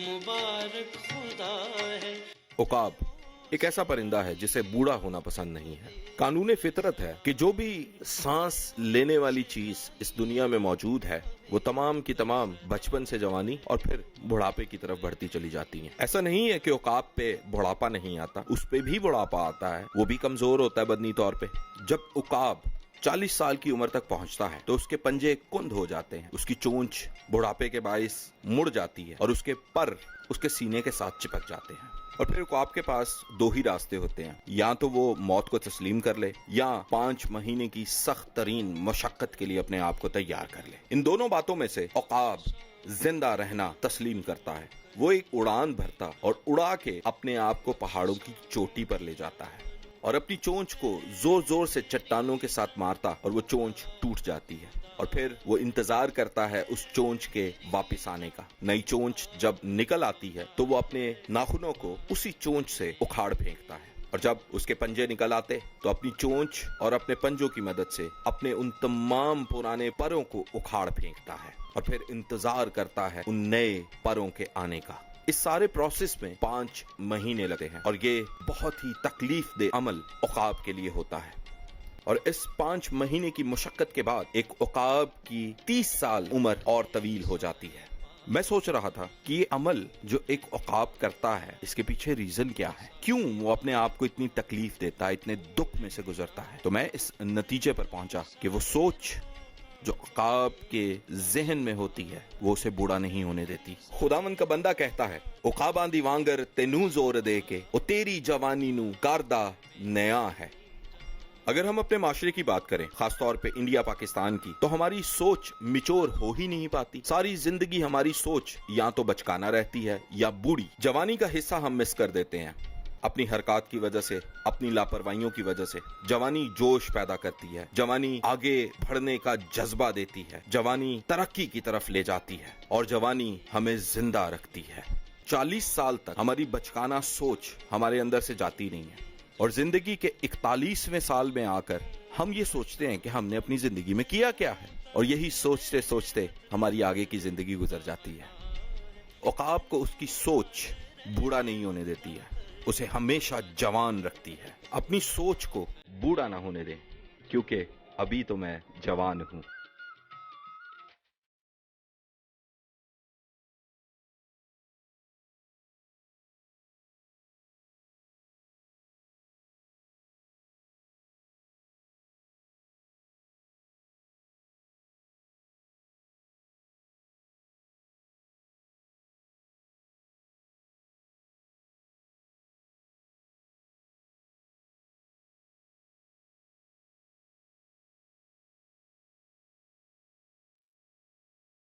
मुबारक खुदा है। उकाब एक ऐसा परिंदा है जिसे बूढ़ा होना पसंद नहीं है। कानून फितरत है कि जो भी सांस लेने वाली चीज इस दुनिया में मौजूद है वो तमाम की तमाम बचपन से जवानी और फिर बुढ़ापे की तरफ बढ़ती चली जाती हैं। ऐसा नहीं है कि उकाब पे बुढ़ापा नहीं आता, उस पे भी बुढ़ापा आता है, वो भी कमजोर होता है बदनी तौर पे। जब उकाब 40 साल की उम्र तक पहुंचता है तो उसके पंजे कुंद हो जाते हैं, उसकी चोंच बुढ़ापे के बाइस मुड़ जाती है और उसके पर उसके सीने के साथ चिपक जाते हैं। और फिर उकाब के पास दो ही रास्ते होते हैं, या तो वो मौत को तस्लीम कर ले या 5 महीने की सख्त तरीन मशक्कत के लिए अपने आप को तैयार कर ले। इन दोनों बातों में से उकाब जिंदा रहना तस्लीम करता है। वो एक उड़ान भरता और उड़ा के अपने आप को पहाड़ों की चोटी पर ले जाता है और अपनी चोंच को जोर जोर से चट्टानों के साथ मारता और वो चोंच टूट जाती है। और फिर वो इंतजार करता है उस चोंच के वापस आने का। नई चोंच जब निकल आती है तो वो अपने नाखूनों को उसी चोंच से उखाड़ फेंकता है और जब उसके पंजे निकल आते तो अपनी चोंच और अपने पंजों की मदद से अपने उन तमाम पुराने परों को उखाड़ फेंकता है और फिर इंतजार करता है उन नए परों के आने का। इस सारे प्रोसेस में 5 महीने लगते हैं और ये बहुत ही तकलीफ दे अमल उकाब के लिए होता है। और इस 5 महीने की मुशक्कत के बाद एक उकाब की 30 साल उम्र और तवील हो जाती है। मैं सोच रहा था कि ये अमल जो एक उकाब करता है इसके पीछे रीजन क्या है, क्यों वो अपने आप को इतनी तकलीफ देता है, इतने दुख में से गुजरता है। तो मैं इस नतीजे पर पहुंचा कि वो सोच जो उकाब के जहन में होती है वो उसे बूढ़ा नहीं होने देती। खुदावन का बंदा कहता है, उकाबां दी वांगर तेनू जोर दे के ओ तेरी जवानी नू करदा नया है। अगर हम अपने माशरे की बात करें, खासतौर पे इंडिया पाकिस्तान की, तो हमारी सोच मिचोर हो ही नहीं पाती। सारी जिंदगी हमारी सोच या तो बचकाना रहती है या बूढ़ी। जवानी का हिस्सा हम मिस कर देते हैं अपनी हरकत की वजह से, अपनी लापरवाहियों की वजह से। जवानी जोश पैदा करती है, जवानी आगे बढ़ने का जज्बा देती है, जवानी तरक्की की तरफ ले जाती है और जवानी हमें जिंदा रखती है। 40 साल तक हमारी बचकाना सोच हमारे अंदर से जाती नहीं है और जिंदगी के 41वें साल में आकर हम ये सोचते हैं कि हमने अपनी जिंदगी में किया क्या है, और यही सोचते सोचते हमारी आगे की जिंदगी गुजर जाती है। उकाब को उसकी सोच बूढ़ा नहीं होने देती है, उसे हमेशा जवान रखती है। अपनी सोच को बूढ़ा ना होने दें, क्योंकि अभी तो मैं जवान हूं।